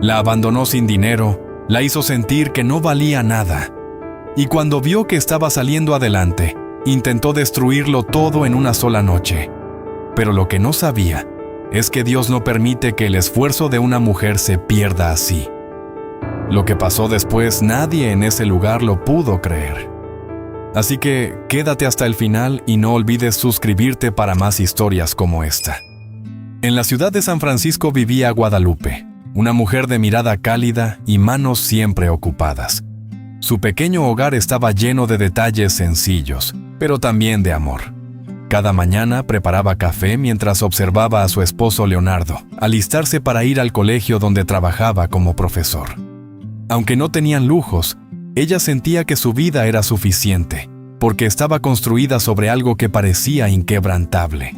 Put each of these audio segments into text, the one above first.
La abandonó sin dinero, la hizo sentir que no valía nada. Y cuando vio que estaba saliendo adelante, intentó destruirlo todo en una sola noche. Pero lo que no sabía es que Dios no permite que el esfuerzo de una mujer se pierda así. Lo que pasó después, nadie en ese lugar lo pudo creer. Así que quédate hasta el final y no olvides suscribirte para más historias como esta. En la ciudad de San Francisco vivía Guadalupe, una mujer de mirada cálida y manos siempre ocupadas. Su pequeño hogar estaba lleno de detalles sencillos, pero también de amor. Cada mañana preparaba café mientras observaba a su esposo Leonardo alistarse para ir al colegio donde trabajaba como profesor. Aunque no tenían lujos, ella sentía que su vida era suficiente, porque estaba construida sobre algo que parecía inquebrantable.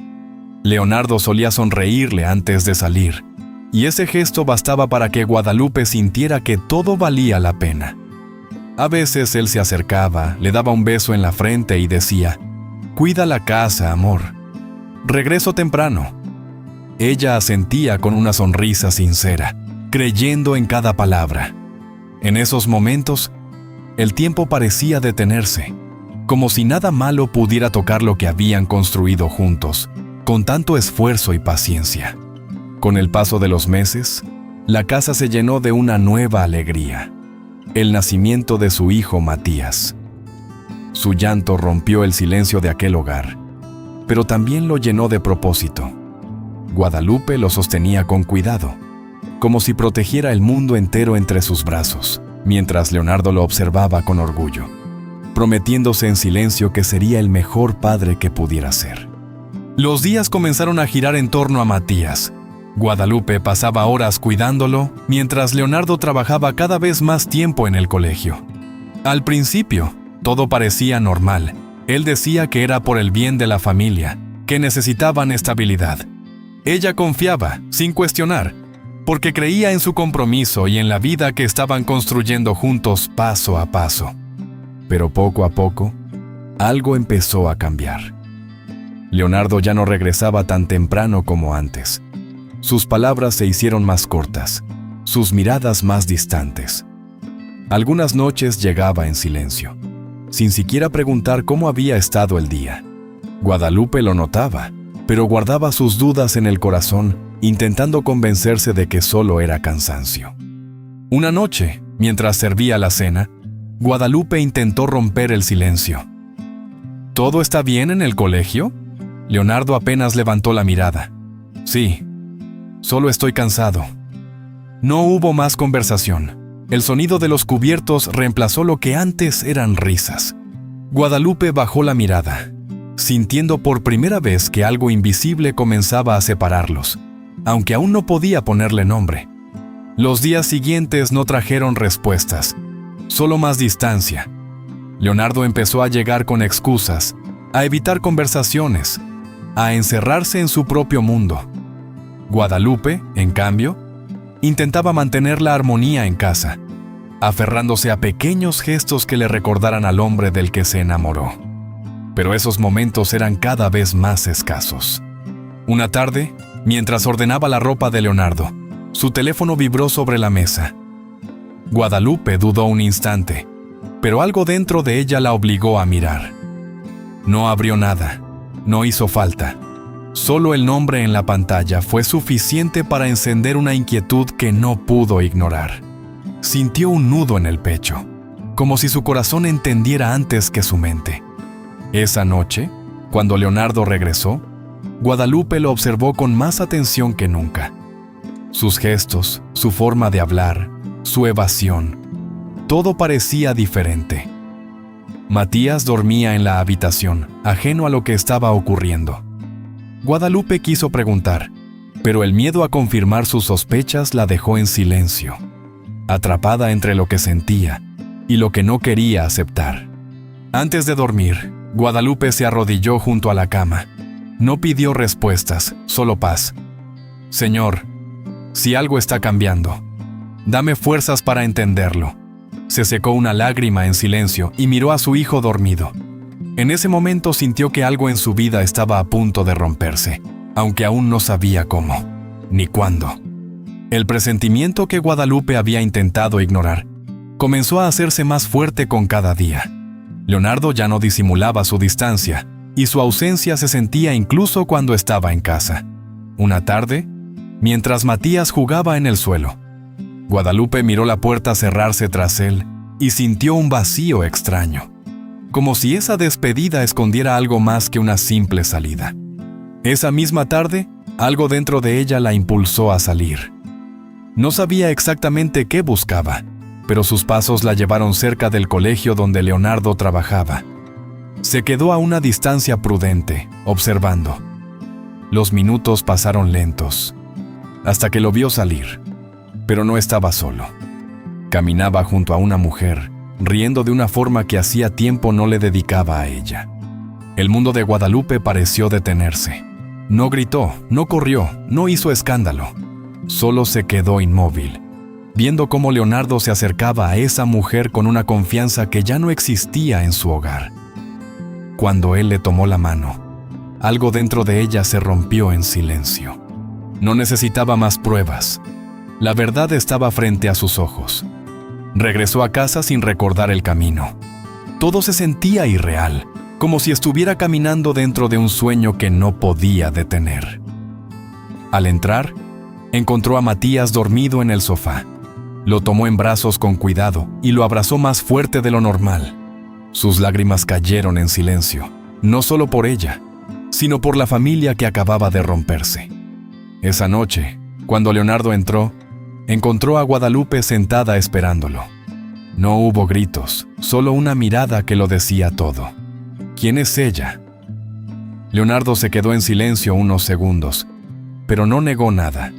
Leonardo solía sonreírle antes de salir, y ese gesto bastaba para que Guadalupe sintiera que todo valía la pena. A veces él se acercaba, le daba un beso en la frente y decía: «Cuida la casa, amor. Regreso temprano». Ella asentía con una sonrisa sincera, creyendo en cada palabra. En esos momentos, el tiempo parecía detenerse, como si nada malo pudiera tocar lo que habían construido juntos, con tanto esfuerzo y paciencia. Con el paso de los meses, la casa se llenó de una nueva alegría: el nacimiento de su hijo Matías. Su llanto rompió el silencio de aquel hogar, pero también lo llenó de propósito. Guadalupe lo sostenía con cuidado, como si protegiera el mundo entero entre sus brazos, mientras Leonardo lo observaba con orgullo, prometiéndose en silencio que sería el mejor padre que pudiera ser. Los días comenzaron a girar en torno a Matías. Guadalupe pasaba horas cuidándolo, mientras Leonardo trabajaba cada vez más tiempo en el colegio. Al principio, todo parecía normal. Él decía que era por el bien de la familia, que necesitaban estabilidad. Ella confiaba, sin cuestionar, porque creía en su compromiso y en la vida que estaban construyendo juntos paso a paso. Pero poco a poco, algo empezó a cambiar. Leonardo ya no regresaba tan temprano como antes. Sus palabras se hicieron más cortas, sus miradas más distantes. Algunas noches llegaba en silencio, sin siquiera preguntar cómo había estado el día. Guadalupe lo notaba, pero guardaba sus dudas en el corazón, intentando convencerse de que solo era cansancio. Una noche, mientras servía la cena, Guadalupe intentó romper el silencio. ¿Todo está bien en el colegio? Leonardo apenas levantó la mirada. Sí, solo estoy cansado. No hubo más conversación. El sonido de los cubiertos reemplazó lo que antes eran risas. Guadalupe bajó la mirada, sintiendo por primera vez que algo invisible comenzaba a separarlos, aunque aún no podía ponerle nombre. Los días siguientes no trajeron respuestas, solo más distancia. Leonardo empezó a llegar con excusas, a evitar conversaciones, a encerrarse en su propio mundo. Guadalupe, en cambio, intentaba mantener la armonía en casa, aferrándose a pequeños gestos que le recordaran al hombre del que se enamoró. Pero esos momentos eran cada vez más escasos. Una tarde, mientras ordenaba la ropa de Leonardo, su teléfono vibró sobre la mesa. Guadalupe dudó un instante, pero algo dentro de ella la obligó a mirar. No abrió nada, no hizo falta. Solo el nombre en la pantalla fue suficiente para encender una inquietud que no pudo ignorar. Sintió un nudo en el pecho, como si su corazón entendiera antes que su mente. Esa noche, cuando Leonardo regresó, Guadalupe lo observó con más atención que nunca. Sus gestos, su forma de hablar, su evasión, todo parecía diferente. Matías dormía en la habitación, ajeno a lo que estaba ocurriendo. Guadalupe quiso preguntar, pero el miedo a confirmar sus sospechas la dejó en silencio, atrapada entre lo que sentía y lo que no quería aceptar. Antes de dormir, Guadalupe se arrodilló junto a la cama. No pidió respuestas, solo paz. Señor, si algo está cambiando, dame fuerzas para entenderlo. Se secó una lágrima en silencio y miró a su hijo dormido. En ese momento sintió que algo en su vida estaba a punto de romperse, aunque aún no sabía cómo, ni cuándo. El presentimiento que Guadalupe había intentado ignorar comenzó a hacerse más fuerte con cada día. Leonardo ya no disimulaba su distancia, y su ausencia se sentía incluso cuando estaba en casa. Una tarde, mientras Matías jugaba en el suelo, Guadalupe miró la puerta cerrarse tras él y sintió un vacío extraño, como si esa despedida escondiera algo más que una simple salida. Esa misma tarde, algo dentro de ella la impulsó a salir. No sabía exactamente qué buscaba, pero sus pasos la llevaron cerca del colegio donde Leonardo trabajaba. Se quedó a una distancia prudente, observando. Los minutos pasaron lentos, hasta que lo vio salir, pero no estaba solo. Caminaba junto a una mujer, riendo de una forma que hacía tiempo no le dedicaba a ella. El mundo de Guadalupe pareció detenerse. No gritó, no corrió, no hizo escándalo. Solo se quedó inmóvil, viendo cómo Leonardo se acercaba a esa mujer con una confianza que ya no existía en su hogar. Cuando él le tomó la mano, algo dentro de ella se rompió en silencio. No necesitaba más pruebas. La verdad estaba frente a sus ojos. Regresó a casa sin recordar el camino. Todo se sentía irreal, como si estuviera caminando dentro de un sueño que no podía detener. Al entrar, encontró a Matías dormido en el sofá. Lo tomó en brazos con cuidado y lo abrazó más fuerte de lo normal. Sus lágrimas cayeron en silencio, no solo por ella, sino por la familia que acababa de romperse. Esa noche, cuando Leonardo encontró a Guadalupe sentada esperándolo. No hubo gritos, solo una mirada que lo decía todo. ¿Quién es ella? Leonardo se quedó en silencio unos segundos, pero no negó nada.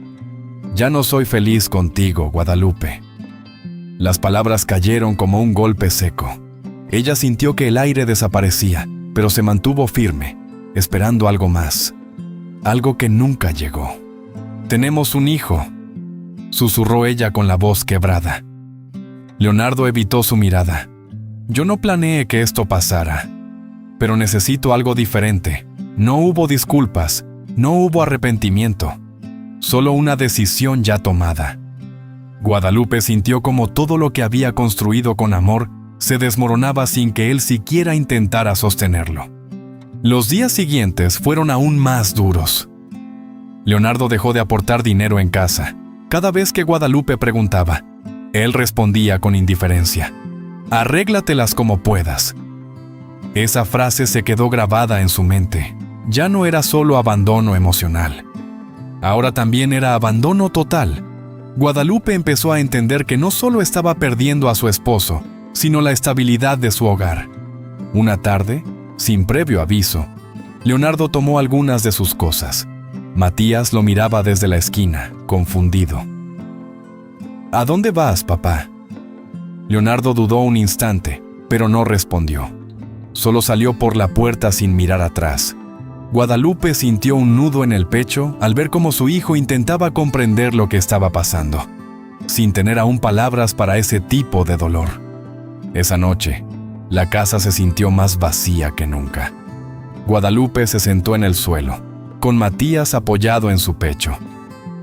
Ya no soy feliz contigo, Guadalupe. Las palabras cayeron como un golpe seco. Ella sintió que el aire desaparecía, pero se mantuvo firme, esperando algo más. Algo que nunca llegó. Tenemos un hijo, susurró ella con la voz quebrada. Leonardo evitó su mirada. Yo no planeé que esto pasara, pero necesito algo diferente. No hubo disculpas, no hubo arrepentimiento, solo una decisión ya tomada. Guadalupe sintió como todo lo que había construido con amor se desmoronaba sin que él siquiera intentara sostenerlo. Los días siguientes fueron aún más duros. Leonardo dejó de aportar dinero en casa. Cada vez que Guadalupe preguntaba, él respondía con indiferencia: arréglatelas como puedas. Esa frase se quedó grabada en su mente. Ya no era solo abandono emocional. Ahora también era abandono total. Guadalupe empezó a entender que no solo estaba perdiendo a su esposo, sino la estabilidad de su hogar. Una tarde, sin previo aviso, Leonardo tomó algunas de sus cosas. Matías lo miraba desde la esquina, confundido. ¿A dónde vas, papá? Leonardo dudó un instante, pero no respondió. Solo salió por la puerta sin mirar atrás. Guadalupe sintió un nudo en el pecho al ver cómo su hijo intentaba comprender lo que estaba pasando, sin tener aún palabras para ese tipo de dolor. Esa noche, la casa se sintió más vacía que nunca. Guadalupe se sentó en el suelo, con Matías apoyado en su pecho.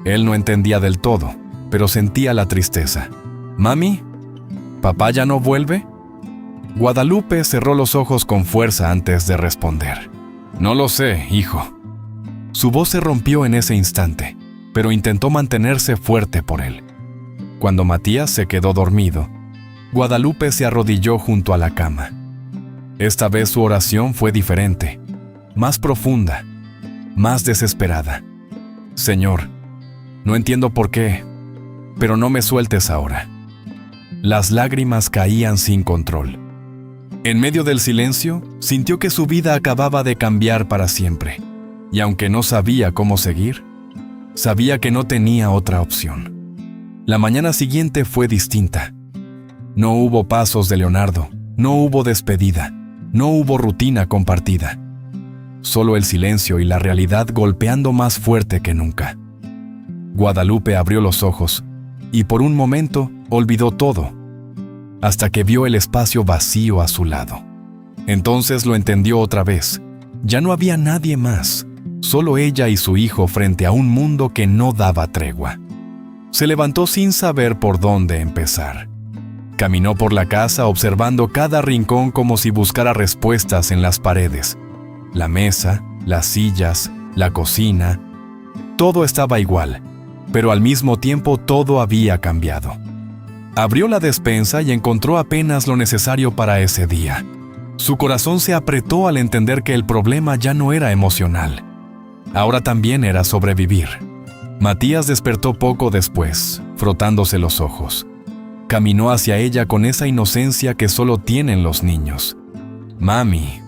Él no entendía del todo, pero sentía la tristeza. «Mami, ¿papá ya no vuelve?» Guadalupe cerró los ojos con fuerza antes de responder. «No lo sé, hijo». Su voz se rompió en ese instante, pero intentó mantenerse fuerte por él. Cuando Matías se quedó dormido, Guadalupe se arrodilló junto a la cama. Esta vez su oración fue diferente, más profunda, más desesperada. «Señor, no entiendo por qué, pero no me sueltes ahora». Las lágrimas caían sin control. En medio del silencio, sintió que su vida acababa de cambiar para siempre, y aunque no sabía cómo seguir, sabía que no tenía otra opción. La mañana siguiente fue distinta. No hubo pasos de Leonardo, no hubo despedida, no hubo rutina compartida. Solo el silencio y la realidad golpeando más fuerte que nunca. Guadalupe abrió los ojos, y por un momento olvidó todo, hasta que vio el espacio vacío a su lado. Entonces lo entendió otra vez. Ya no había nadie más, solo ella y su hijo frente a un mundo que no daba tregua. Se levantó sin saber por dónde empezar. Caminó por la casa observando cada rincón como si buscara respuestas en las paredes. La mesa, las sillas, la cocina. Todo estaba igual, pero al mismo tiempo todo había cambiado. Abrió la despensa y encontró apenas lo necesario para ese día. Su corazón se apretó al entender que el problema ya no era emocional. Ahora también era sobrevivir. Matías despertó poco después, frotándose los ojos. Caminó hacia ella con esa inocencia que solo tienen los niños. «Mami,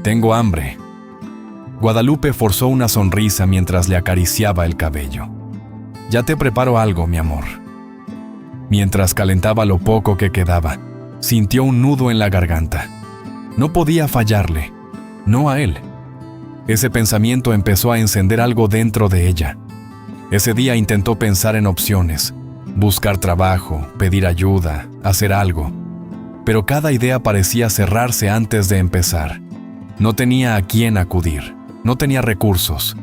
tengo hambre». Guadalupe forzó una sonrisa mientras le acariciaba el cabello. «Ya te preparo algo, mi amor». Mientras calentaba lo poco que quedaba, sintió un nudo en la garganta. No podía fallarle, no a él. Ese pensamiento empezó a encender algo dentro de ella. Ese día intentó pensar en opciones, buscar trabajo, pedir ayuda, hacer algo. Pero cada idea parecía cerrarse antes de empezar. No tenía a quién acudir, no tenía recursos.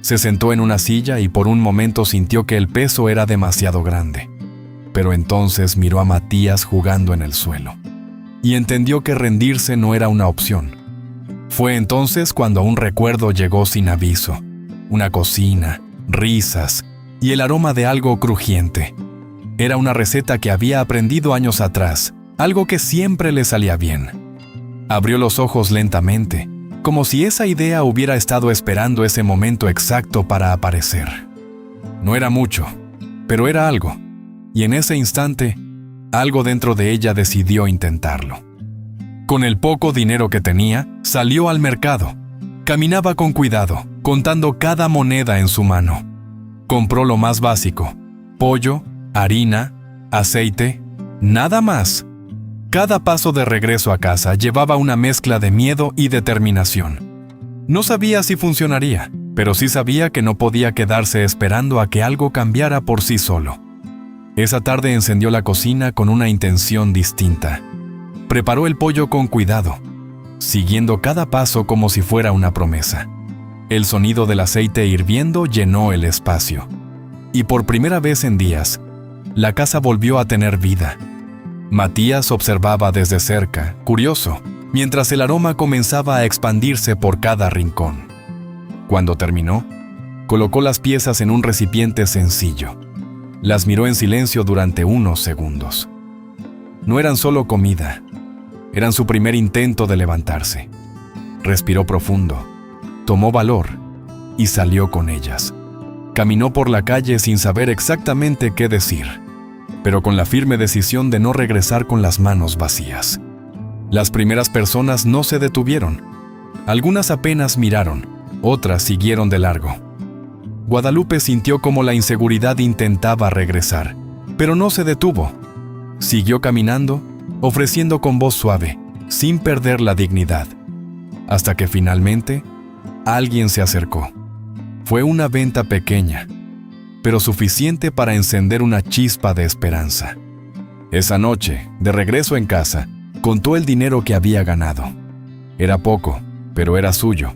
Se sentó en una silla y por un momento sintió que el peso era demasiado grande. Pero entonces miró a Matías jugando en el suelo y entendió que rendirse no era una opción. Fue entonces cuando un recuerdo llegó sin aviso. Una cocina, risas y el aroma de algo crujiente. Era una receta que había aprendido años atrás, algo que siempre le salía bien. Abrió los ojos lentamente, como si esa idea hubiera estado esperando ese momento exacto para aparecer. No era mucho, pero era algo, y en ese instante, algo dentro de ella decidió intentarlo. Con el poco dinero que tenía, salió al mercado. Caminaba con cuidado, contando cada moneda en su mano. Compró lo más básico: pollo, harina, aceite, nada más. Cada paso de regreso a casa llevaba una mezcla de miedo y determinación. No sabía si funcionaría, pero sí sabía que no podía quedarse esperando a que algo cambiara por sí solo. Esa tarde encendió la cocina con una intención distinta. Preparó el pollo con cuidado, siguiendo cada paso como si fuera una promesa. El sonido del aceite hirviendo llenó el espacio. Y por primera vez en días, la casa volvió a tener vida. Matías observaba desde cerca, curioso, mientras el aroma comenzaba a expandirse por cada rincón. Cuando terminó, colocó las piezas en un recipiente sencillo. Las miró en silencio durante unos segundos. No eran solo comida, eran su primer intento de levantarse. Respiró profundo, tomó valor y salió con ellas. Caminó por la calle sin saber exactamente qué decir, pero con la firme decisión de no regresar con las manos vacías. Las primeras personas no se detuvieron. Algunas apenas miraron, otras siguieron de largo. Guadalupe sintió como la inseguridad intentaba regresar, pero no se detuvo. Siguió caminando, ofreciendo con voz suave, sin perder la dignidad, hasta que finalmente alguien se acercó. Fue una venta pequeña, pero suficiente para encender una chispa de esperanza. Esa noche, de regreso en casa, contó el dinero que había ganado. Era poco, pero era suyo.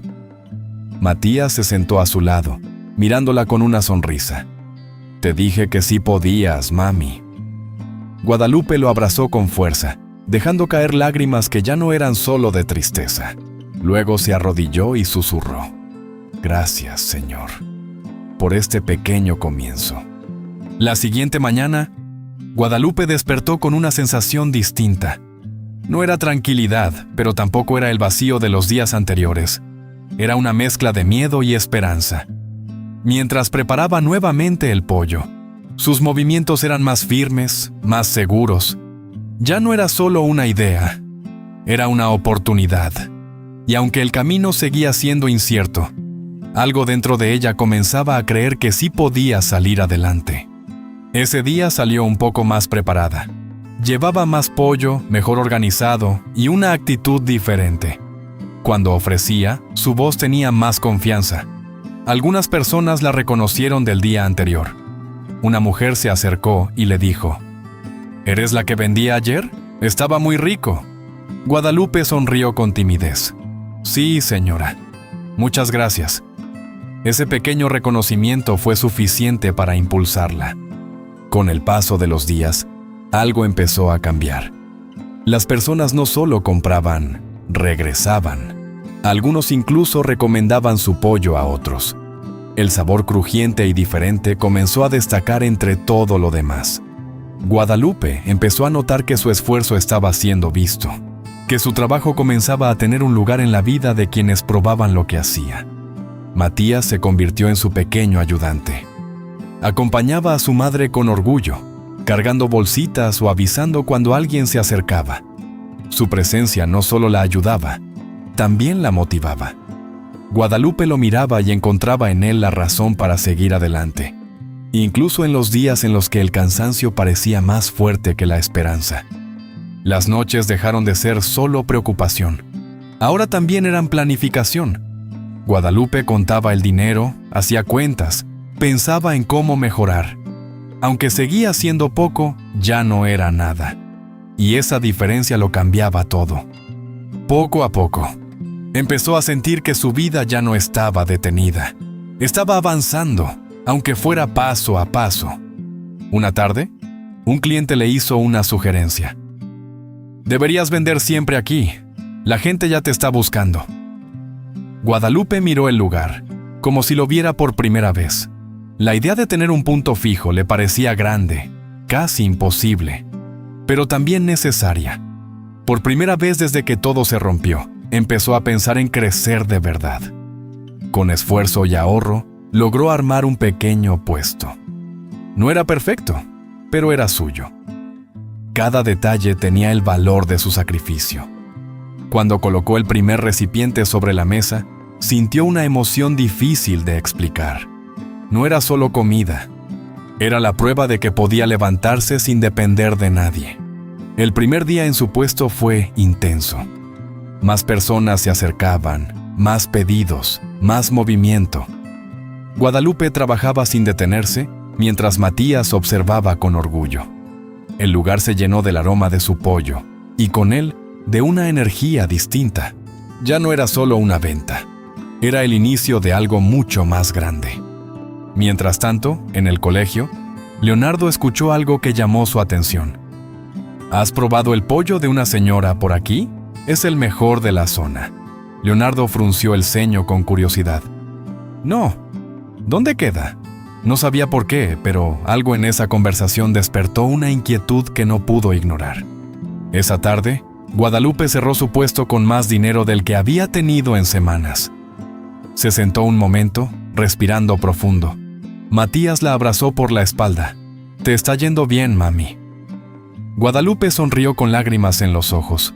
Matías se sentó a su lado, mirándola con una sonrisa. «Te dije que sí podías, mami». Guadalupe lo abrazó con fuerza, dejando caer lágrimas que ya no eran solo de tristeza. Luego se arrodilló y susurró: «Gracias, Señor, por este pequeño comienzo». La siguiente mañana, Guadalupe despertó con una sensación distinta. No era tranquilidad, pero tampoco era el vacío de los días anteriores. Era una mezcla de miedo y esperanza. Mientras preparaba nuevamente el pollo, sus movimientos eran más firmes, más seguros. Ya no era solo una idea, era una oportunidad. Y aunque el camino seguía siendo incierto, algo dentro de ella comenzaba a creer que sí podía salir adelante. Ese día salió un poco más preparada. Llevaba más pollo, mejor organizado y una actitud diferente. Cuando ofrecía, su voz tenía más confianza. Algunas personas la reconocieron del día anterior. Una mujer se acercó y le dijo: «¿Eres la que vendía ayer? Estaba muy rico». Guadalupe sonrió con timidez. «Sí, señora. Muchas gracias». Ese pequeño reconocimiento fue suficiente para impulsarla. Con el paso de los días, algo empezó a cambiar. Las personas no solo compraban, regresaban. Algunos incluso recomendaban su pollo a otros. El sabor crujiente y diferente comenzó a destacar entre todo lo demás. Guadalupe empezó a notar que su esfuerzo estaba siendo visto, que su trabajo comenzaba a tener un lugar en la vida de quienes probaban lo que hacía. Matías se convirtió en su pequeño ayudante. Acompañaba a su madre con orgullo, cargando bolsitas o avisando cuando alguien se acercaba. Su presencia no solo la ayudaba, también la motivaba. Guadalupe lo miraba y encontraba en él la razón para seguir adelante, incluso en los días en los que el cansancio parecía más fuerte que la esperanza. Las noches dejaron de ser solo preocupación. Ahora también eran planificación. Guadalupe contaba el dinero, hacía cuentas, pensaba en cómo mejorar. Aunque seguía siendo poco, ya no era nada. Y esa diferencia lo cambiaba todo. Poco a poco, empezó a sentir que su vida ya no estaba detenida. Estaba avanzando, aunque fuera paso a paso. Una tarde, un cliente le hizo una sugerencia. «Deberías vender siempre aquí. La gente ya te está buscando». Guadalupe miró el lugar, como si lo viera por primera vez. La idea de tener un punto fijo le parecía grande, casi imposible, pero también necesaria. Por primera vez desde que todo se rompió, empezó a pensar en crecer de verdad. Con esfuerzo y ahorro, logró armar un pequeño puesto. No era perfecto, pero era suyo. Cada detalle tenía el valor de su sacrificio. Cuando colocó el primer recipiente sobre la mesa, sintió una emoción difícil de explicar. No era solo comida, era la prueba de que podía levantarse sin depender de nadie. El primer día en su puesto fue intenso. Más personas se acercaban, más pedidos, más movimiento. Guadalupe trabajaba sin detenerse, mientras Matías observaba con orgullo. El lugar se llenó del aroma de su pollo, y con él, de una energía distinta. Ya no era solo una venta, era el inicio de algo mucho más grande. Mientras tanto, en el colegio, Leonardo escuchó algo que llamó su atención. ¿Has probado el pollo de una señora por aquí? Es el mejor de la zona. Leonardo frunció el ceño con curiosidad. No. ¿Dónde queda? No sabía por qué, pero algo en esa conversación despertó una inquietud que no pudo ignorar. Esa tarde, Guadalupe cerró su puesto con más dinero del que había tenido en semanas. Se sentó un momento, respirando profundo. Matías la abrazó por la espalda. «Te está yendo bien, mami». Guadalupe sonrió con lágrimas en los ojos.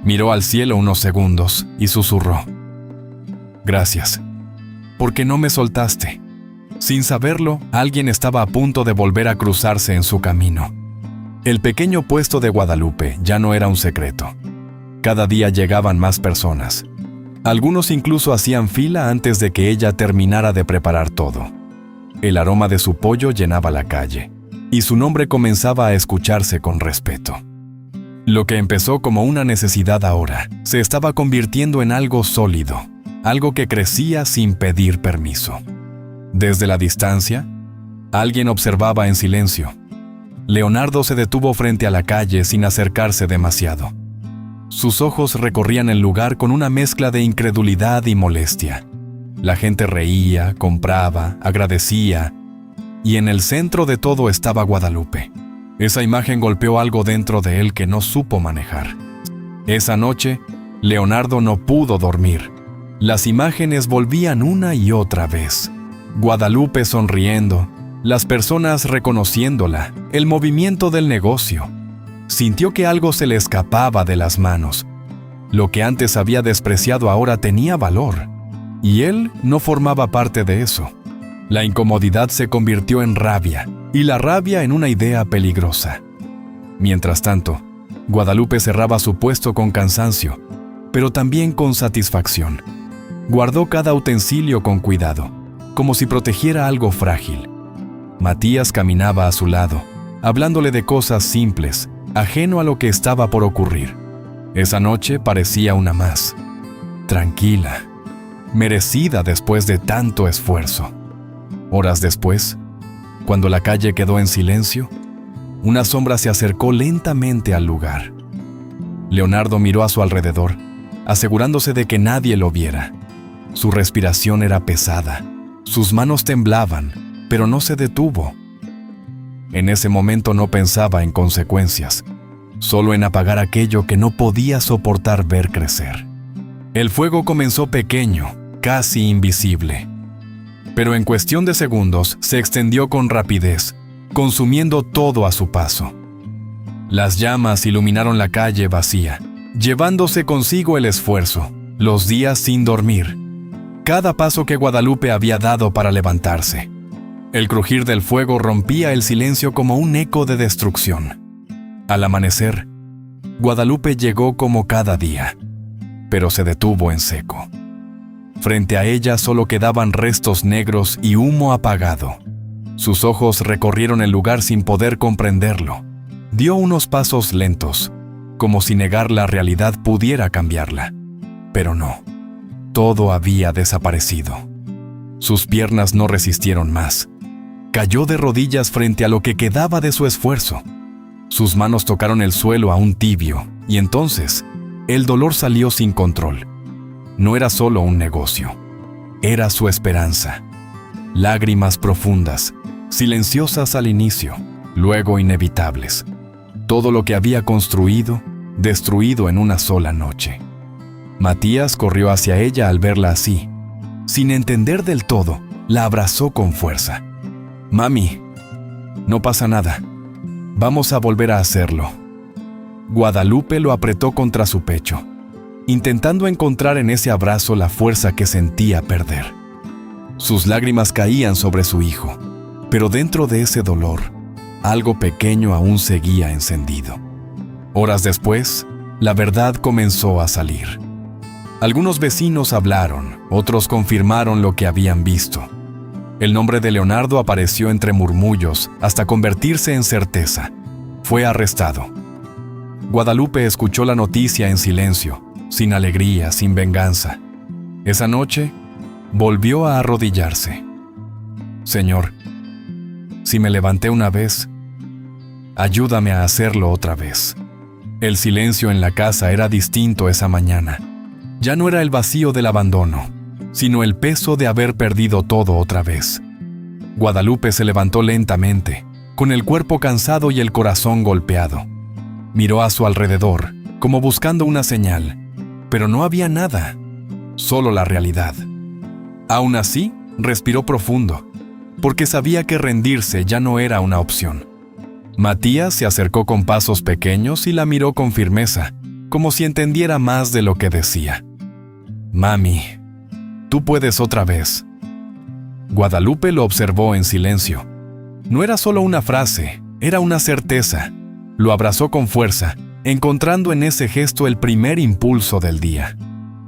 Miró al cielo unos segundos y susurró. «Gracias. Porque no me soltaste». Sin saberlo, alguien estaba a punto de volver a cruzarse en su camino. El pequeño puesto de Guadalupe ya no era un secreto. Cada día llegaban más personas. Algunos incluso hacían fila antes de que ella terminara de preparar todo. El aroma de su pollo llenaba la calle, y su nombre comenzaba a escucharse con respeto. Lo que empezó como una necesidad ahora se estaba convirtiendo en algo sólido, algo que crecía sin pedir permiso. Desde la distancia, alguien observaba en silencio. Leonardo se detuvo frente a la calle sin acercarse demasiado. Sus ojos recorrían el lugar con una mezcla de incredulidad y molestia. La gente reía, compraba, agradecía, y en el centro de todo estaba Guadalupe. Esa imagen golpeó algo dentro de él que no supo manejar. Esa noche, Leonardo no pudo dormir. Las imágenes volvían una y otra vez. Guadalupe sonriendo, las personas reconociéndola, el movimiento del negocio. Sintió que algo se le escapaba de las manos. Lo que antes había despreciado ahora tenía valor, y él no formaba parte de eso. La incomodidad se convirtió en rabia, y la rabia en una idea peligrosa. Mientras tanto, Guadalupe cerraba su puesto con cansancio, pero también con satisfacción. Guardó cada utensilio con cuidado, como si protegiera algo frágil. Matías caminaba a su lado, hablándole de cosas simples, ajeno a lo que estaba por ocurrir. Esa noche parecía una más. Tranquila, merecida después de tanto esfuerzo. Horas después, Cuando la calle quedó en silencio, una sombra se acercó lentamente al lugar. Leonardo miró a su alrededor, asegurándose de que nadie lo viera. Su respiración era pesada, sus manos temblaban, pero no se detuvo. En ese momento no pensaba en consecuencias, solo en apagar aquello que no podía soportar ver crecer. El fuego comenzó pequeño, casi invisible, pero en cuestión de segundos se extendió con rapidez, consumiendo todo a su paso. Las llamas iluminaron la calle vacía, llevándose consigo el esfuerzo, los días sin dormir, cada paso que Guadalupe había dado para levantarse. El crujir del fuego rompía el silencio como un eco de destrucción. Al amanecer, Guadalupe llegó como cada día, pero se detuvo en seco. Frente a ella solo quedaban restos negros y humo apagado. Sus ojos recorrieron el lugar sin poder comprenderlo. Dio unos pasos lentos, como si negar la realidad pudiera cambiarla. Pero no, todo había desaparecido. Sus piernas no resistieron más. Cayó de rodillas frente a lo que quedaba de su esfuerzo. Sus manos tocaron el suelo aún tibio, y entonces el dolor salió sin control. No era solo un negocio, era su esperanza. Lágrimas profundas, silenciosas al inicio, luego inevitables. Todo lo que había construido, destruido en una sola noche. Matías corrió hacia ella al verla así. Sin entender del todo, la abrazó con fuerza. «Mami, no pasa nada. Vamos a volver a hacerlo». Guadalupe lo apretó contra su pecho, intentando encontrar en ese abrazo la fuerza que sentía perder. Sus lágrimas caían sobre su hijo, pero dentro de ese dolor, algo pequeño aún seguía encendido. Horas después, la verdad comenzó a salir. Algunos vecinos hablaron, otros confirmaron lo que habían visto. El nombre de Leonardo apareció entre murmullos hasta convertirse en certeza. Fue arrestado. Guadalupe escuchó la noticia en silencio, sin alegría, sin venganza. Esa noche, volvió a arrodillarse. «Señor, si me levanté una vez, ayúdame a hacerlo otra vez». El silencio en la casa era distinto esa mañana. Ya no era el vacío del abandono, sino el peso de haber perdido todo otra vez. Guadalupe se levantó lentamente, con el cuerpo cansado y el corazón golpeado. Miró a su alrededor, como buscando una señal, pero no había nada, solo la realidad. Aún así, respiró profundo, porque sabía que rendirse ya no era una opción. Matías se acercó con pasos pequeños y la miró con firmeza, como si entendiera más de lo que decía. «Mami, tú puedes otra vez». Guadalupe lo observó en silencio. No era solo una frase, era una certeza. Lo abrazó con fuerza, encontrando en ese gesto el primer impulso del día.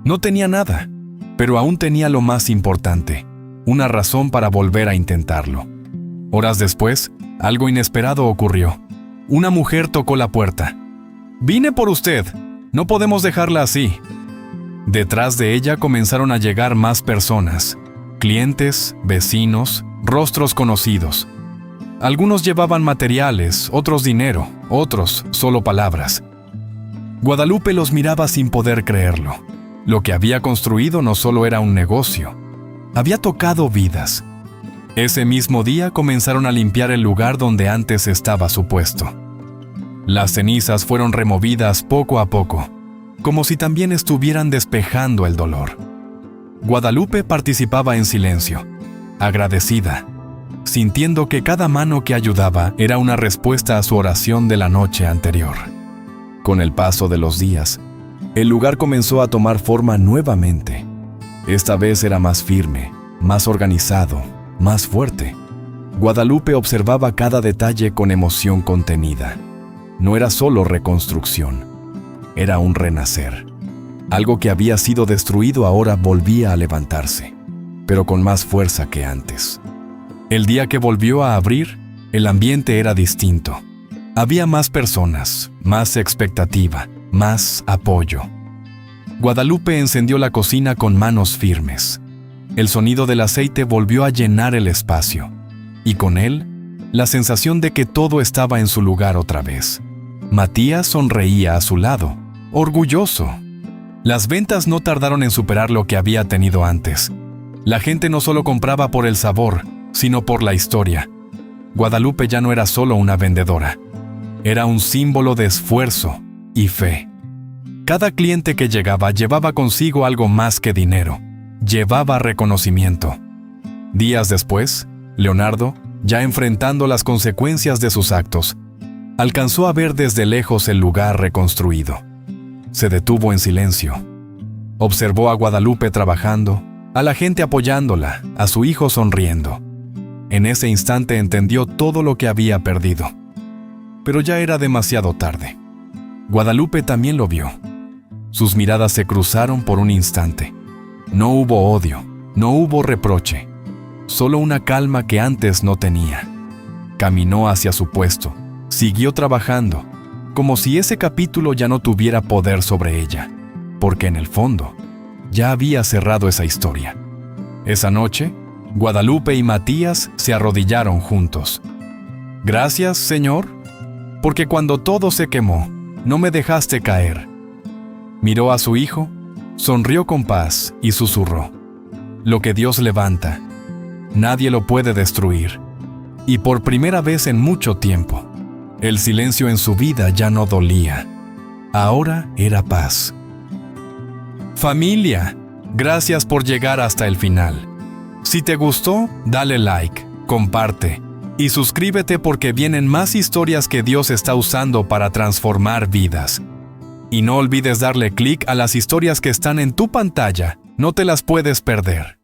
No tenía nada, pero aún tenía lo más importante, una razón para volver a intentarlo. Horas después, algo inesperado ocurrió. Una mujer tocó la puerta. «Vine por usted, no podemos dejarla así». Detrás de ella comenzaron a llegar más personas, clientes, vecinos, rostros conocidos. Algunos llevaban materiales, otros dinero, otros solo palabras. Guadalupe los miraba sin poder creerlo. Lo que había construido no solo era un negocio, había tocado vidas. Ese mismo día comenzaron a limpiar el lugar donde antes estaba su puesto. Las cenizas fueron removidas poco a poco, como si también estuvieran despejando el dolor. Guadalupe participaba en silencio, agradecida, sintiendo que cada mano que ayudaba era una respuesta a su oración de la noche anterior. Con el paso de los días, el lugar comenzó a tomar forma nuevamente. Esta vez era más firme, más organizado, más fuerte. Guadalupe observaba cada detalle con emoción contenida. No era solo reconstrucción, era un renacer. Algo que había sido destruido ahora volvía a levantarse, pero con más fuerza que antes. El día que volvió a abrir, el ambiente era distinto. Había más personas, más expectativa, más apoyo. Guadalupe encendió la cocina con manos firmes. El sonido del aceite volvió a llenar el espacio, y con él, la sensación de que todo estaba en su lugar otra vez. Matías sonreía a su lado, orgulloso. Las ventas no tardaron en superar lo que había tenido antes. La gente no solo compraba por el sabor, sino por la historia. Guadalupe ya no era solo una vendedora. Era un símbolo de esfuerzo y fe. Cada cliente que llegaba llevaba consigo algo más que dinero. Llevaba reconocimiento. Días después, Leonardo, ya enfrentando las consecuencias de sus actos, alcanzó a ver desde lejos el lugar reconstruido. Se detuvo en silencio. Observó a Guadalupe trabajando, a la gente apoyándola, a su hijo sonriendo. En ese instante entendió todo lo que había perdido. Pero ya era demasiado tarde. Guadalupe también lo vio. Sus miradas se cruzaron por un instante. No hubo odio, no hubo reproche, solo una calma que antes no tenía. Caminó hacia su puesto, siguió trabajando, como si ese capítulo ya no tuviera poder sobre ella, porque en el fondo ya había cerrado esa historia. Esa noche, Guadalupe y Matías se arrodillaron juntos. Gracias, Señor, porque cuando todo se quemó, no me dejaste caer. Miró a su hijo, sonrió con paz y susurró: lo que Dios levanta, nadie lo puede destruir. Y por primera vez en mucho tiempo, el silencio en su vida ya no dolía. Ahora era paz. Familia, gracias por llegar hasta el final. Si te gustó, dale like, comparte y suscríbete porque vienen más historias que Dios está usando para transformar vidas. Y no olvides darle clic a las historias que están en tu pantalla, no te las puedes perder.